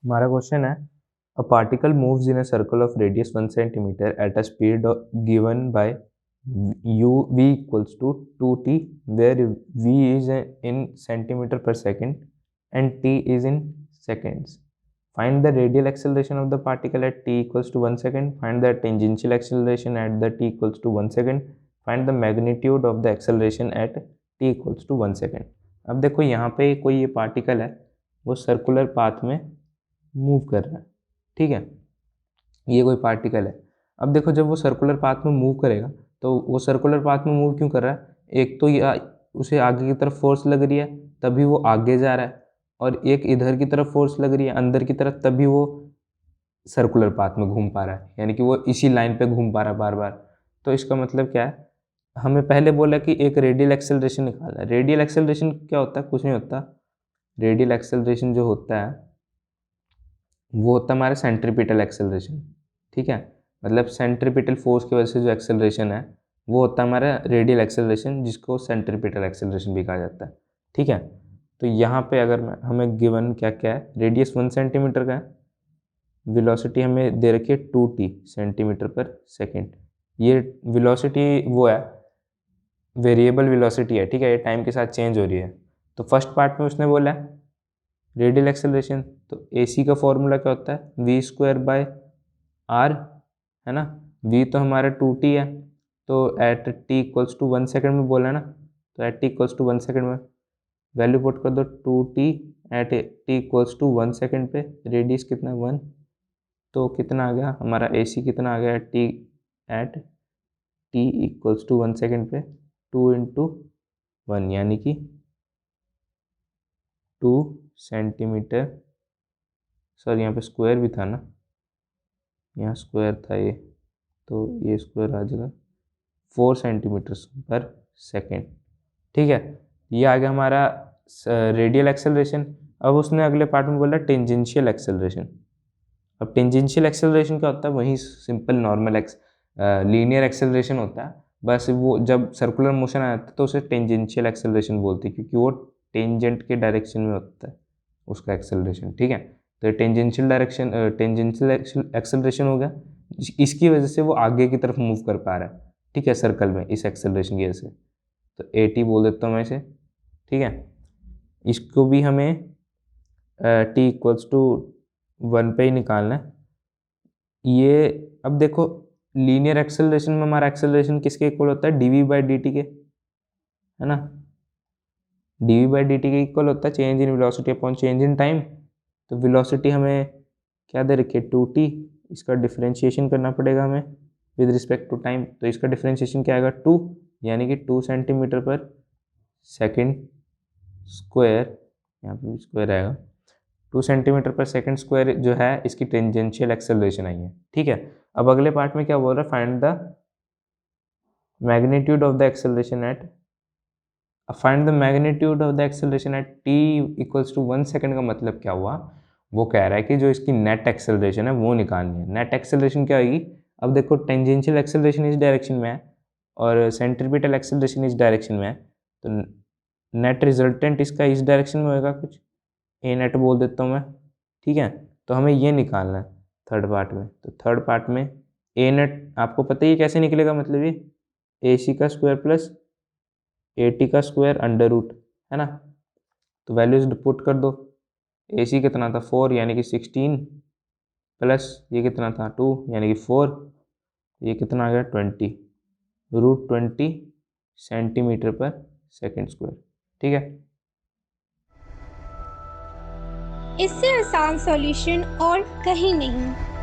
हमारा क्वेश्चन है a particle moves in a circle of radius 1 centimetre at a speed given by u v equals to 2t where v is in centimeter per second and t is in seconds. Find the radial acceleration of the particle at t equals to 1 second. Find the tangential acceleration at the t equals to 1 second. Find the magnitude of the acceleration at t equals to 1 second. अब देखो यहाँ पे कोई ये particle है वो circular path में move कर रहा है, ठीक है। ये कोई पार्टिकल है। अब देखो जब वो सर्कुलर पाथ में मूव करेगा तो वो सर्कुलर पाथ में मूव क्यों कर रहा है? एक तो या उसे आगे की तरफ फोर्स लग रही है तभी वो आगे जा रहा है, और एक इधर की तरफ फोर्स लग रही है अंदर की तरफ तभी वो सर्कुलर पाथ में घूम पा रहा है, यानी कि वो इसी लाइन पे घूम पा रहा है बार बार। तो इसका मतलब क्या है? हमें पहले बोला कि एक रेडियल एक्सेलरेशन निकालना है। रेडियल एक्सेलरेशन क्या होता है? कुछ नहीं होता। रेडियल एक्सेलरेशन जो होता है वो होता है हमारा सेंट्रीपिटल एक्सेलरेशन, ठीक है। मतलब सेंट्रीपिटल फोर्स की वजह से जो एक्सेलरेशन है वो होता है हमारा रेडियल एक्सेलरेशन, जिसको सेंट्रीपिटल एक्सेलरेशन भी कहा जाता है, ठीक है। तो यहाँ पे अगर हमें गिवन क्या क्या है, रेडियस 1 सेंटीमीटर का है, वेलोसिटी हमें दे रखी है 2t सेंटीमीटर पर सेकेंड। ये वेलोसिटी वो है, वेरिएबल वेलोसिटी है, ठीक है, ये टाइम के साथ चेंज हो रही है। तो फर्स्ट पार्ट में उसने बोला है रेडियल एक्सेलरेशन, तो AC का फॉर्मूला क्या होता है? v स्क्वायर बाय आर, है ना। v तो हमारा 2t है, तो at t equals to 1 second में बोला है ना, तो at t equals to 1 second में वैल्यू पुट कर दो 2t at t equals to 1 second पे। रेडियस कितना है? 1, तो कितना आ गया हमारा AC कितना आ गया at t equals to 1 second पे 2 इंटू 1 यानी कि 2 सेंटीमीटर, सॉरी यहाँ पे स्क्वायर भी था ना, यहाँ स्क्वायर था ये, तो ये स्क्वायर आ जाएगा 4 सेंटीमीटर पर सेकेंड, ठीक है। ये आ गया हमारा रेडियल एक्सेलरेशन। अब उसने अगले पार्ट में बोला टेंजेंशियल एक्सेलरेशन। अब टेंजेंशियल एक्सेलरेशन क्या होता है? वही सिंपल नॉर्मल लीनियर एक्सेलरेशन होता है, बस वो जब सर्कुलर मोशन आता है तो उसे टेंजेंशियल एक्सेलरेशन बोलते हैं, क्योंकि वो टेंजेंट के डायरेक्शन में होता है उसका एक्सेलरेशन, ठीक है। तो टेंजेंशियल एक्सेलरेशन हो गया, इसकी वजह से वो आगे की तरफ मूव कर पा रहा है, ठीक है, सर्कल में इस एक्सेलरेशन की वजह से। तो AT बोल देता हूँ मैं इसे, ठीक है। इसको भी हमें t इक्वल्स टू 1 पे ही निकालना है। ये अब देखो लीनियर एक्सेलरेशन में हमारा एक्सेलरेशन किसके इक्वल होता है? dv/dt के, है ना। dv/dt के इक्वल होता है change in velocity upon change in time. तो वेलोसिटी हमें क्या दे रखी है? 2t, इसका डिफरेंशिएशन करना पड़ेगा हमें विद रिस्पेक्ट टू टाइम। तो इसका डिफरेंशिएशन क्या आएगा? 2, यानी कि 2 सेंटीमीटर पर सेकेंड स्क्वायर, यहाँ पे भी स्क्वायर आएगा, 2 सेंटीमीटर पर सेकेंड स्क्वायर जो है इसकी टेंजेंशियल एक्सेलरेशन आई है, ठीक है। अब अगले पार्ट में क्या बोल रहा है? Find the magnitude of the acceleration at, find the magnitude of the acceleration at t equals to 1 second. का मतलब क्या हुआ? वो कह रहा है कि जो इसकी नेट एक्सेलरेशन है वो निकालनी है। नेट एक्सेलरेशन क्या होगी? अब देखो टेंजेंशियल एक्सेलरेशन इस डायरेक्शन में है और सेंट्रीपिटल एक्सेलरेशन इस डायरेक्शन में है, तो नेट रिजल्टेंट इसका इस डायरेक्शन में होगा कुछ, ए नेट बोल देता हूँ मैं, ठीक है। तो हमें ये निकालना है थर्ड पार्ट में। तो थर्ड पार्ट में ए नेट आपको पता ही कैसे निकलेगा, मतलब ये AC का स्क्वायर प्लस AT का स्क्वायर अंडर रूट, है ना। तो वैल्यूज पुट कर दो। AC कितना था? 4 यानी कि 16 प्लस ये कितना था? 2 यानी कि 4, ये कितना आ गया? 20 √20 सेंटीमीटर पर सेकेंड स्क्वायर, ठीक है। इससे आसान सॉल्यूशन और कहीं नहीं।